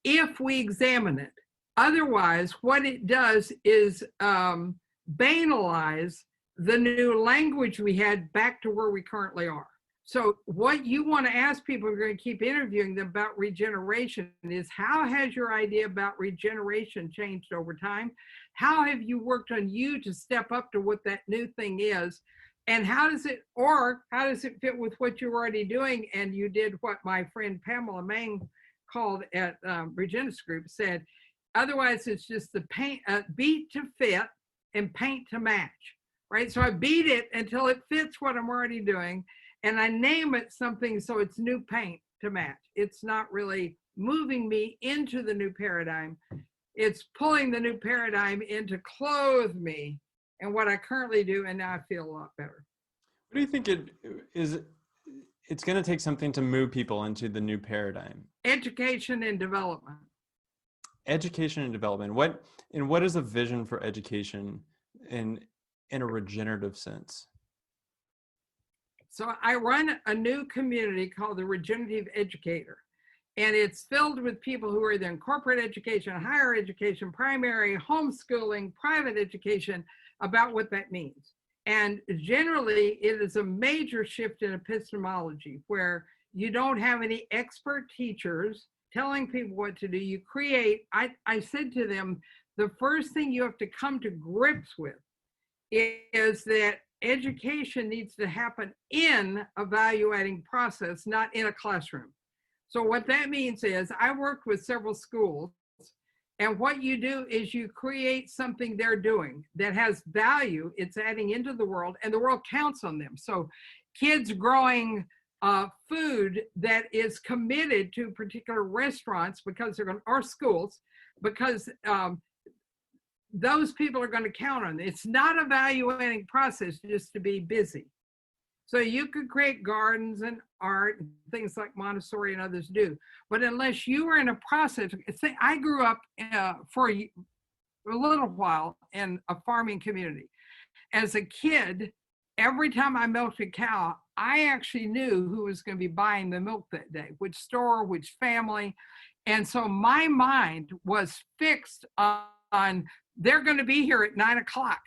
if we examine it. Otherwise, what it does is banalize the new language we had back to where we currently are. So what you want to ask people, we're going to keep interviewing them about regeneration, is how has your idea about regeneration changed over time? How have you worked on you to step up to what that new thing is? And how does it fit with what you're already doing? And you did what my friend Pamela Mang called at Regenerative Group said, otherwise it's just the beat to fit and paint to match, right? So I beat it until it fits what I'm already doing, and I name it something so it's new paint to match. It's not really moving me into the new paradigm. It's pulling the new paradigm in to clothe me and what I currently do, and now I feel a lot better. What do you think it's going to take something to move people into the new paradigm? Education and development. Education and development. What is a vision for education in a regenerative sense? So I run a new community called the Regenerative Educator, and it's filled with people who are either in corporate education, higher education, primary, homeschooling, private education, about what that means. And generally, it is a major shift in epistemology where you don't have any expert teachers telling people what to do. You create, I said to them, the first thing you have to come to grips with is that education needs to happen in a value-adding process, not in a classroom. So what that means is I worked with several schools, and what you do is you create something they're doing that has value, it's adding into the world, and the world counts on them. So kids growing food that is committed to particular restaurants because they're going, or schools, because those people are going to count on it. It's not a value-adding process just to be busy. So you could create gardens and art and things like Montessori and others do. But unless you are in a process, I grew up for a little while in a farming community. As a kid, every time I milked a cow, I actually knew who was going to be buying the milk that day, which store, which family. And so my mind was fixed on they're going to be here at 9 o'clock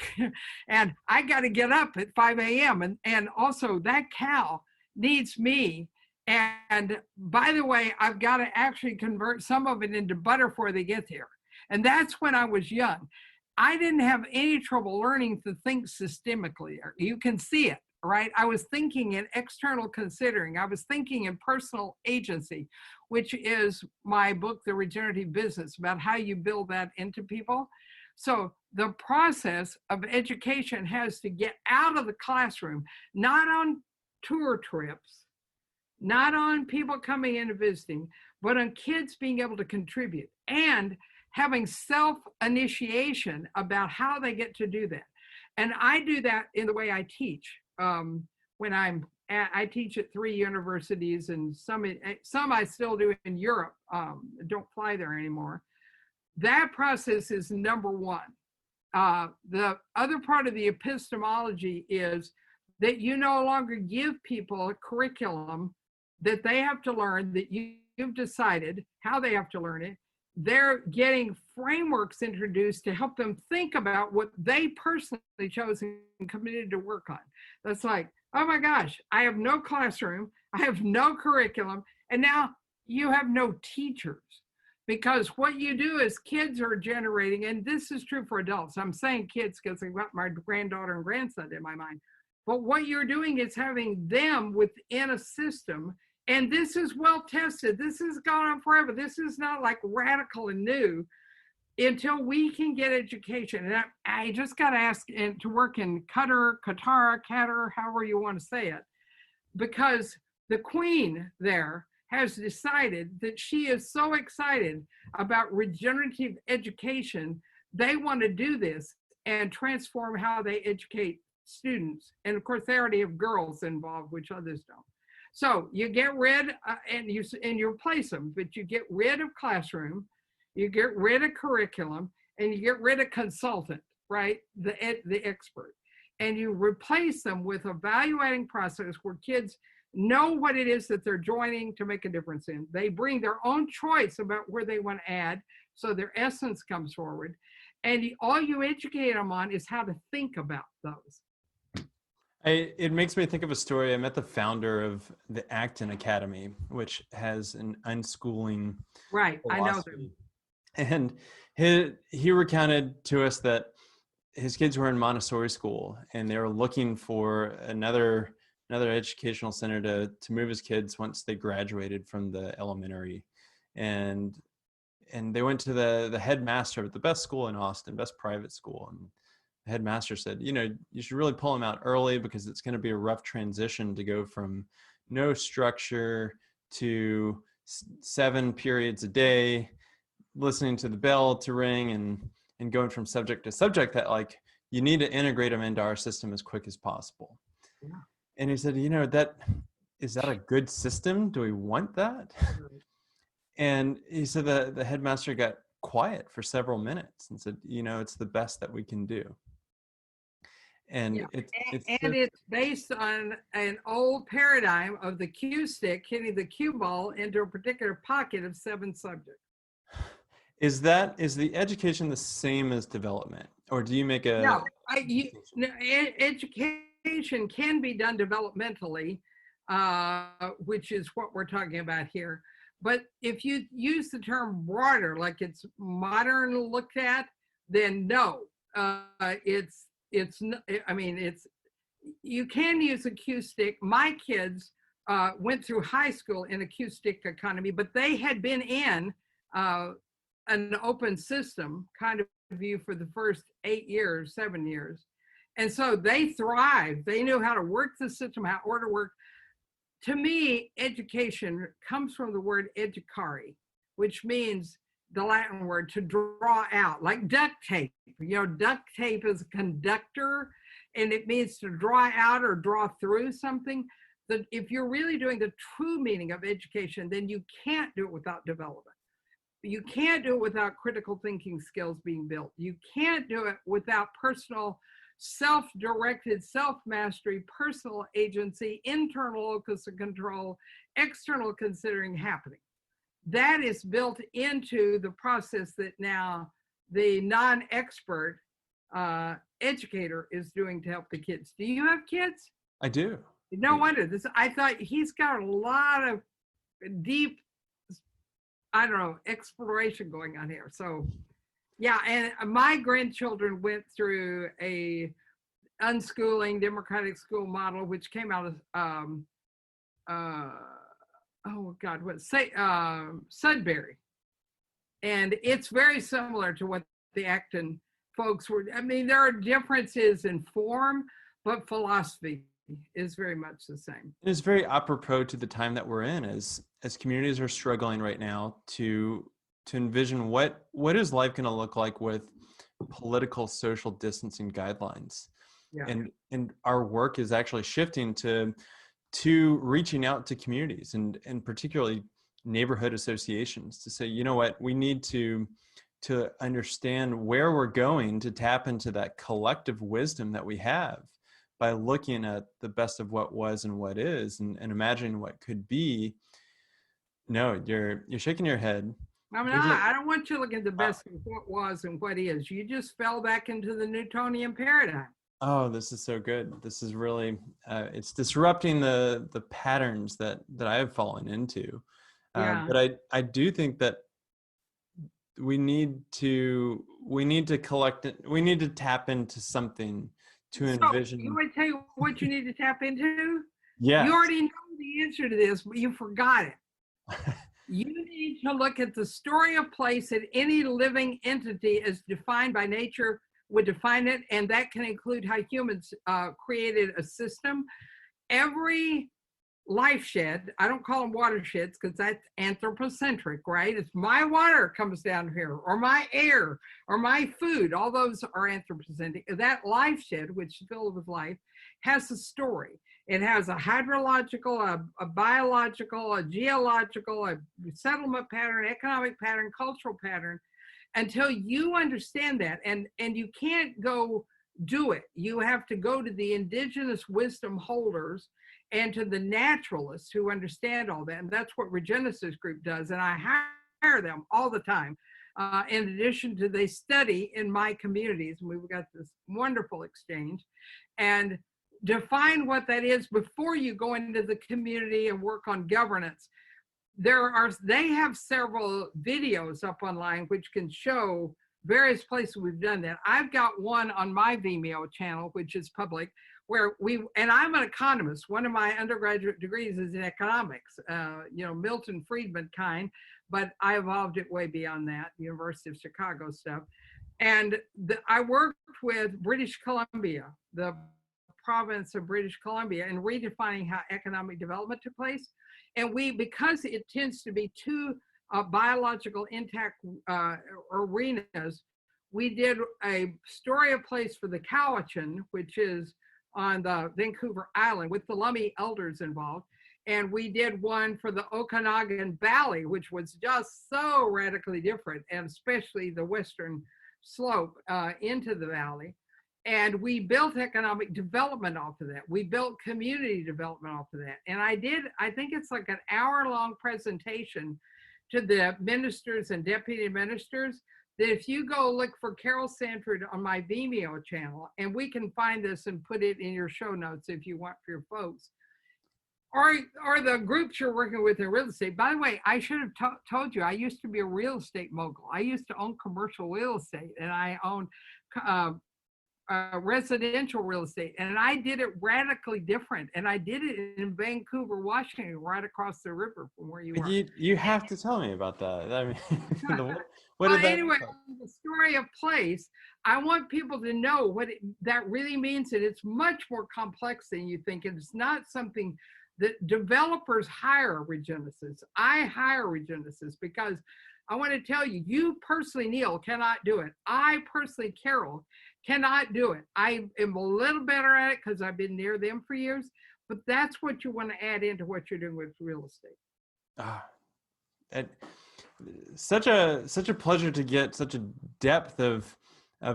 and I got to get up at 5 a.m. And also that cow needs me And by the way, I've got to actually convert some of it into butter before they get there. And that's when I was young. I didn't have any trouble learning to think systemically. You can see it, right? I was thinking in external considering. I was thinking in personal agency, which is my book, The Regenerative Business, about how you build that into people. So the process of education has to get out of the classroom, not on tour trips, not on people coming in and visiting, but on kids being able to contribute and having self-initiation about how they get to do that. And I do that in the way I teach. I teach at 3 universities, and some I still do in Europe. Don't fly there anymore. That process is number one. The other part of the epistemology is that you no longer give people a curriculum that they have to learn, that you've decided how they have to learn it. They're getting frameworks introduced to help them think about what they personally chose and committed to work on. That's like, oh my gosh, I have no classroom, I have no curriculum, and now you have no teachers. Because what you do is kids are generating, and this is true for adults. I'm saying kids because I've got my granddaughter and grandson in my mind. But what you're doing is having them within a system. And this is well tested. This has gone on forever. This is not like radical and new until we can get education. And I just got to ask to work in Qatar, however you want to say it, because the queen there has decided that she is so excited about regenerative education. They want to do this and transform how they educate students. And of course, they already have girls involved, which others don't. So you get rid and you replace them, but you get rid of classroom, you get rid of curriculum, and you get rid of consultant, right? The expert. And you replace them with evaluating process where kids know what it is that they're joining to make a difference in. They bring their own choice about where they want to add, so their essence comes forward. And all you educate them on is how to think about those. It makes me think of a story. I met the founder of the Acton Academy, which has an unschooling right philosophy. I know them. And he recounted to us that his kids were in Montessori school and they were looking for another educational center to move his kids once they graduated from the elementary. And they went to the headmaster of the best school in Austin, best private school. And the headmaster said, you should really pull them out early because it's going to be a rough transition to go from no structure to 7 periods a day, listening to the bell to ring and going from subject to subject, that like you need to integrate them into our system as quick as possible. Yeah. And he said, is that a good system? Do we want that? And he said the headmaster got quiet for several minutes and said, it's the best that we can do. And yeah. It's based on an old paradigm of the cue stick hitting the cue ball into a particular pocket of 7 subjects. Is the education the same as development, or do you make a? No, education can be done developmentally, which is what we're talking about here. But if you use the term broader, like it's modern looked at, then no, you can use a cue stick. My kids went through high school in a cue stick economy, but they had been in an open system kind of view for the first 7 years. And so they thrived. They knew how to work the system, how order worked. To me, education comes from the word educare, which means the Latin word to draw out, like duct tape. Duct tape is a conductor, and it means to draw out or draw through something. That if you're really doing the true meaning of education, then you can't do it without development. You can't do it without critical thinking skills being built. You can't do it without personal, self-directed, self-mastery, personal agency, internal locus of control, external considering happening. That is built into the process that now the non-expert educator is doing to help the kids. Do you have kids? I do. No wonder this. I thought he's got a lot of deep, I don't know, exploration going on here. So, yeah, and my grandchildren went through a unschooling democratic school model, which came out of oh God, what say Sudbury, and it's very similar to what the Acton folks were. I mean, there are differences in form, but philosophy is very much the same. It's very apropos to the time that we're in, as communities are struggling right now to envision what is life going to look like with political social distancing guidelines. Yeah. And our work is actually shifting to reaching out to communities and particularly neighborhood associations to say, you know what, we need to understand where we're going, to tap into that collective wisdom that we have by looking at the best of what was and what is, and imagining what could be. No, you're shaking your head. I don't want you to look at the best of what was and what is. You just fell back into the Newtonian paradigm. Oh, this is so good. This is really, it's disrupting the patterns that I have fallen into. But I do think that we need to collect it. We need to tap into something to envision. You want to tell you what you need to tap into? Yeah. You already know the answer to this, but you forgot it. You need to look at the story of place that any living entity as defined by nature would define it, and that can include how humans created a system. Every life shed, I don't call them watersheds because that's anthropocentric, right? It's my water comes down here, or my air, or my food. All those are anthropocentric. That life shed, which is filled with life, has a story. It has a hydrological, a biological, a geological, a settlement pattern, economic pattern, cultural pattern. Until you understand that, and you can't go do it. You have to go to the indigenous wisdom holders and to the naturalists who understand all that. And that's what Regenesis Group does. And I hire them all the time. In addition to they study in my communities, and we've got this wonderful exchange, and define what that is before you go into the community and work on governance. They have several videos up online which can show various places we've done that. I've got one on my Vimeo channel, which is public, where and I'm an economist. One of my undergraduate degrees is in economics, Milton Friedman kind, but I evolved it way beyond that, University of Chicago stuff. And I worked with British Columbia, the province of British Columbia, and redefining how economic development took place. And because it tends to be two biological intact arenas, we did a story of place for the Cowichan, which is on the Vancouver Island, with the Lummi elders involved. And we did one for the Okanagan Valley, which was just so radically different, and especially the western slope into the valley. And we built economic development off of that. We built community development off of that. And I think it's like an hour-long presentation to the ministers and deputy ministers, that if you go look for Carol Sanford on my Vimeo channel, and we can find this and put it in your show notes if you want for your folks, or the groups you're working with in real estate. By the way, I should have told you, I used to be a real estate mogul. I used to own commercial real estate, and I owned residential real estate, and I did it radically different, and I did it in Vancouver, Washington, right across the river from where you are. You have to tell me about that. I mean, anyway, the story of place, I want people to know what that really means, and it's much more complex than you think. It's not something that developers hire Regenesis. I hire Regenesis because I want to tell you, you personally, Neil, cannot do it. I personally, Carol, cannot do it. I am a little better at it because I've been near them for years, but that's what you want to add into what you're doing with real estate. Such a pleasure to get such a depth of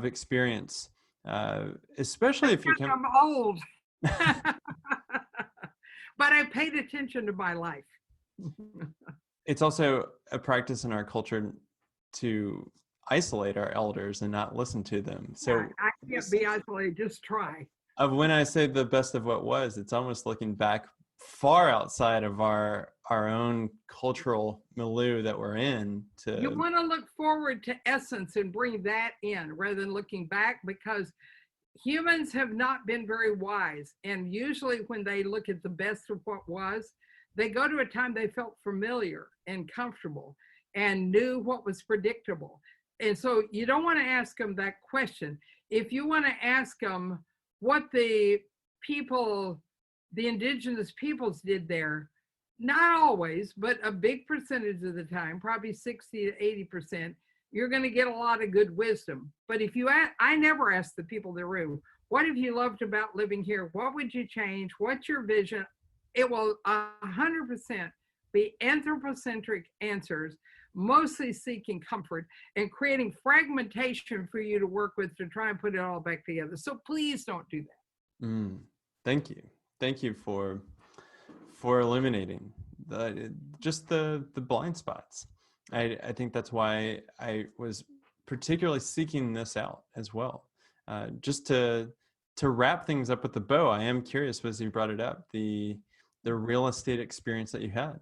experience, especially if you can. I'm old, but I paid attention to my life. It's also a practice in our culture to isolate our elders and not listen to them. So I can't be isolated, just try. of when I say the best of what was, it's almost looking back far outside of our own cultural milieu that we're in. You want to look forward to essence and bring that in rather than looking back, because humans have not been very wise. And usually when they look at the best of what was, they go to a time they felt familiar and comfortable and knew what was predictable. And so you don't want to ask them that question. If you want to ask them what the indigenous peoples did there, not always, but a big percentage of the time, probably 60 to 80%, you're going to get a lot of good wisdom. But if you ask, I never ask the people in the room, what have you loved about living here? What would you change? What's your vision? It will 100% be anthropocentric answers, mostly seeking comfort and creating fragmentation for you to work with to try and put it all back together. So please don't do that. Thank you. Thank you for eliminating the blind spots. I think that's why I was particularly seeking this out as well. Just to wrap things up with the bow, I am curious, as you brought it up, the real estate experience that you had.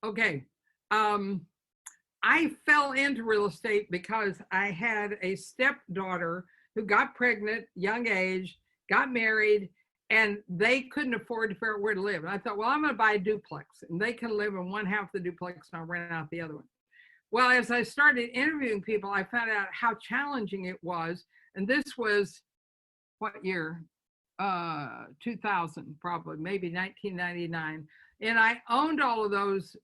Okay. I fell into real estate because I had a stepdaughter who got pregnant, young age, got married, and they couldn't afford to figure out where to live. And I thought, well, I'm going to buy a duplex, and they can live in one half of the duplex, and I'll rent out the other one. Well, as I started interviewing people, I found out how challenging it was. And this was what year? 2000, probably, maybe 1999. And I owned all of those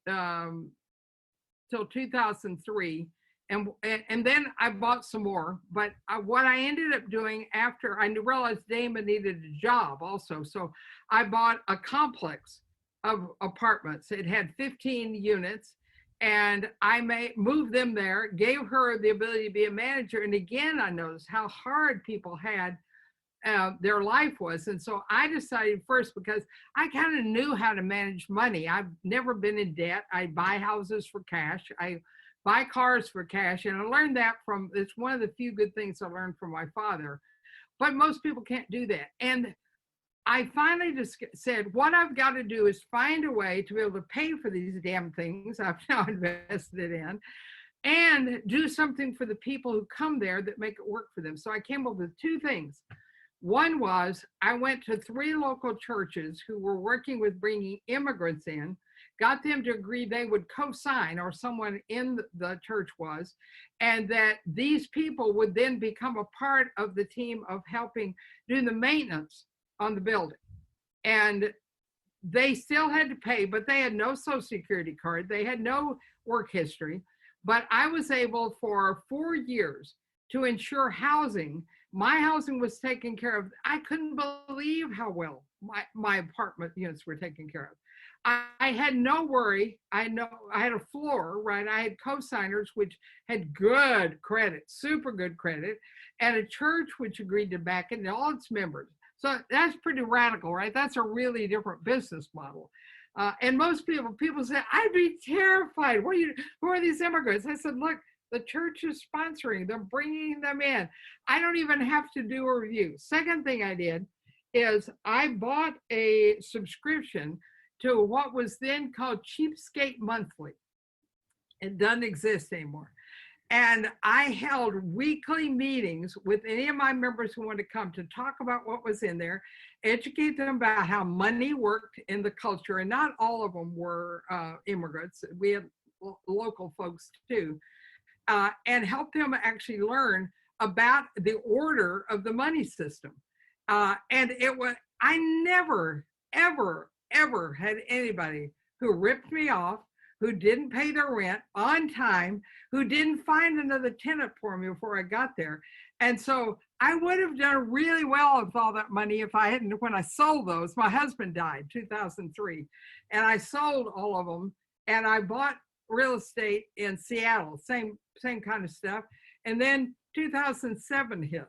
till 2003. And then I bought some more. But what I ended up doing after, I realized Damon needed a job also. So I bought a complex of apartments. It had 15 units. And I moved them there, gave her the ability to be a manager. And again, I noticed how hard people had their life was. And so I decided first, because I kind of knew how to manage money. I've never been in debt. I buy houses for cash. I buy cars for cash. And I learned that it's one of the few good things I learned from my father. But most people can't do that. And I finally just said, what I've got to do is find a way to be able to pay for these damn things I've now invested in and do something for the people who come there that make it work for them. So I came up with two things. One was I went to 3 local churches who were working with bringing immigrants in, got them to agree they would co-sign, or someone in the church was, and that these people would then become a part of the team of helping do the maintenance on the building. And they still had to pay, but they had no social security card. They had no work history. But I was able for 4 years to ensure housing. My housing was taken care of. I couldn't believe how well my apartment units were taken care of. I had no worry. I had a floor, right? I had co-signers, which had good credit, super good credit, and a church which agreed to back it and all its members. So that's pretty radical, right? That's a really different business model. And most people say, I'd be terrified. Who are these immigrants? I said, look, the church is sponsoring them, bringing them in. I don't even have to do a review. Second thing I did is I bought a subscription to what was then called Cheapskate Monthly. It doesn't exist anymore. And I held weekly meetings with any of my members who wanted to come to talk about what was in there, educate them about how money worked in the culture. And not all of them were immigrants. We had local folks too. And help them actually learn about the order of the money system. And I never, ever, ever had anybody who ripped me off, who didn't pay their rent on time, who didn't find another tenant for me before I got there. And so I would have done really well with all that money if I hadn't, when I sold those. My husband died 2003, and I sold all of them, and I bought real estate in Seattle, same kind of stuff. And then 2007 hit,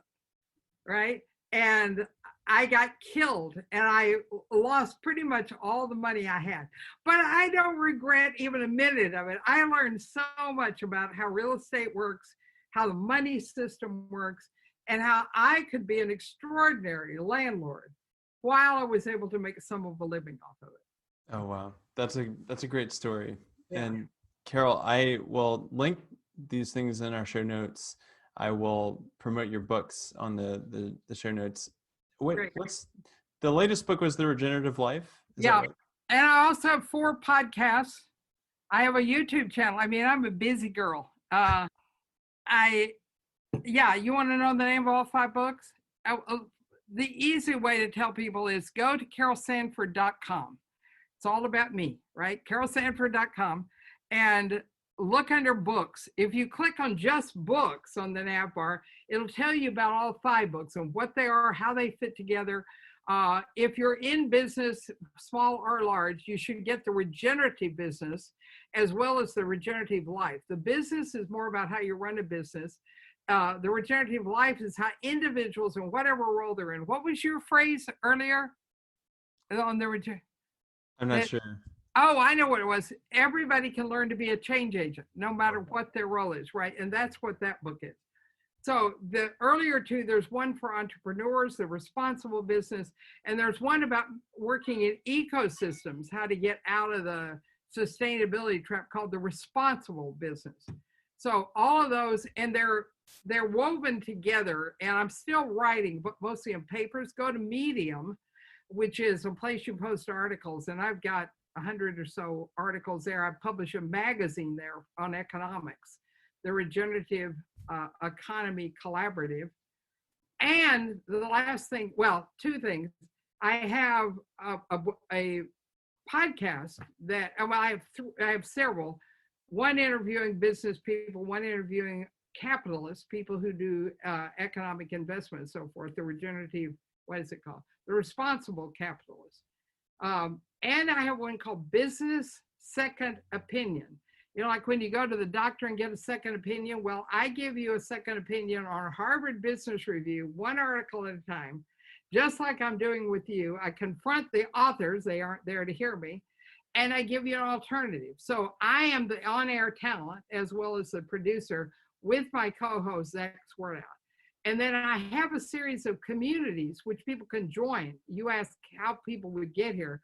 right? And I got killed, and I lost pretty much all the money I had. But I don't regret even a minute of it. I learned so much about how real estate works, how the money system works, and how I could be an extraordinary landlord while I was able to make some of a living off of it. Oh, wow. That's a great story. Yeah. And Carol, I will link these things in our show notes. I will promote your books on the show notes. Great. What's the latest book was The Regenerative Life? Is Yeah. that right? And I also have 4 podcasts. I have a YouTube channel. I mean, I'm a busy girl. You want to know the name of all 5 books? The easy way to tell people is go to carolsanford.com. It's all about me, right? carolsanford.com, and look under books. If you click on just books on the nav bar, it'll tell you about all 5 books and what they are, how they fit together. If you're in business, small or large, you should get the regenerative business as well as the regenerative life. The business is more about how you run a business. The regenerative life is how individuals in whatever role they're in. What was your phrase earlier on the I'm not sure. Oh, I know what it was. Everybody can learn to be a change agent, no matter what their role is, right? And that's what that book is. So the earlier 2, there's one for entrepreneurs, the responsible business, and there's one about working in ecosystems, how to get out of the sustainability trap, called the responsible business. So all of those, and they're woven together, and I'm still writing, but mostly in papers. Go to Medium, which is a place you post articles, and I've got 100 or so articles there. I publish a magazine there on economics, the Regenerative Economy Collaborative. And the last thing, well, 2 things. I have a podcast that, well, I have several. One interviewing business people, one interviewing capitalists, people who do economic investment and so forth, the regenerative, what is it called? The responsible capitalist. And I have one called Business Second Opinion. You know, like when you go to the doctor and get a second opinion, well, I give you a second opinion on Harvard Business Review, 1 article at a time, just like I'm doing with you. I confront the authors, they aren't there to hear me, and I give you an alternative. So I am the on-air talent as well as the producer with my co-host, Zach Swartout. And then I have a series of communities which people can join. You ask how people would get here.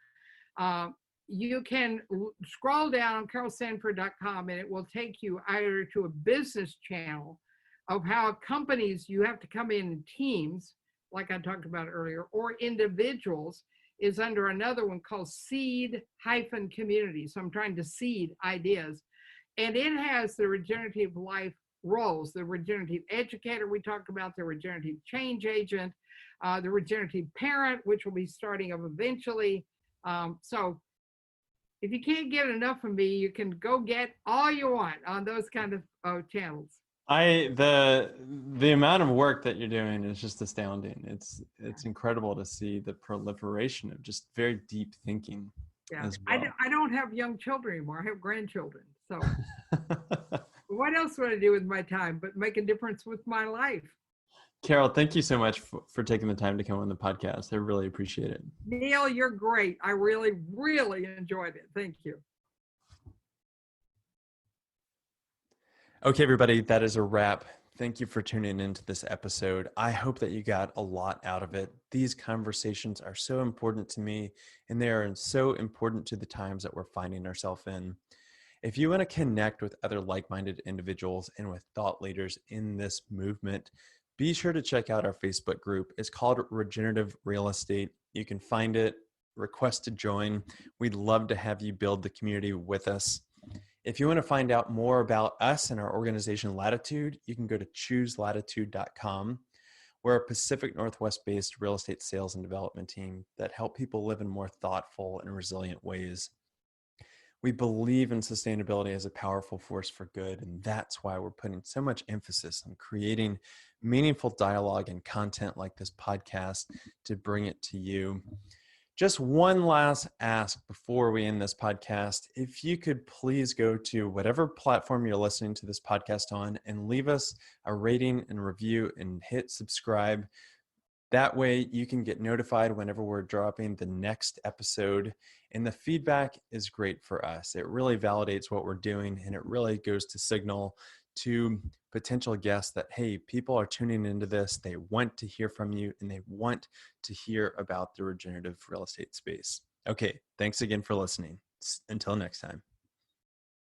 You can scroll down on carolsanford.com and it will take you either to a business channel of how companies, you have to come in teams, like I talked about earlier, or individuals is under another one called seed-community. So I'm trying to seed ideas. And it has the regenerative life roles, the regenerative educator we talked about, the regenerative change agent, the regenerative parent, which will be starting up eventually. So if you can't get enough of me, you can go get all you want on those kind of channels. The amount of work that you're doing is just astounding. It's incredible to see the proliferation of just very deep thinking. Yeah, as well. I don't have young children anymore. I have grandchildren. So what else would I do with my time but make a difference with my life? Carol, thank you so much for taking the time to come on the podcast. I really appreciate it. Neil, you're great. I really, really enjoyed it. Thank you. Okay, everybody, that is a wrap. Thank you for tuning into this episode. I hope that you got a lot out of it. These conversations are so important to me, and they are so important to the times that we're finding ourselves in. If you want to connect with other like-minded individuals and with thought leaders in this movement, be sure to check out our Facebook group. It's called Regenerative Real Estate. You can find it, request to join. We'd love to have you build the community with us. If you want to find out more about us and our organization Latitude, you can go to chooselatitude.com. We're a Pacific Northwest-based real estate sales and development team that help people live in more thoughtful and resilient ways. We believe in sustainability as a powerful force for good, and that's why we're putting so much emphasis on creating meaningful dialogue and content like this podcast to bring it to you. Just one last ask before we end this podcast. If you could please go to whatever platform you're listening to this podcast on and leave us a rating and review and hit subscribe. That way you can get notified whenever we're dropping the next episode. And the feedback is great for us. It really validates what we're doing, and it really goes to signal to potential guests that, hey, people are tuning into this, they want to hear from you, and they want to hear about the regenerative real estate space. Okay, thanks again for listening. Until next time.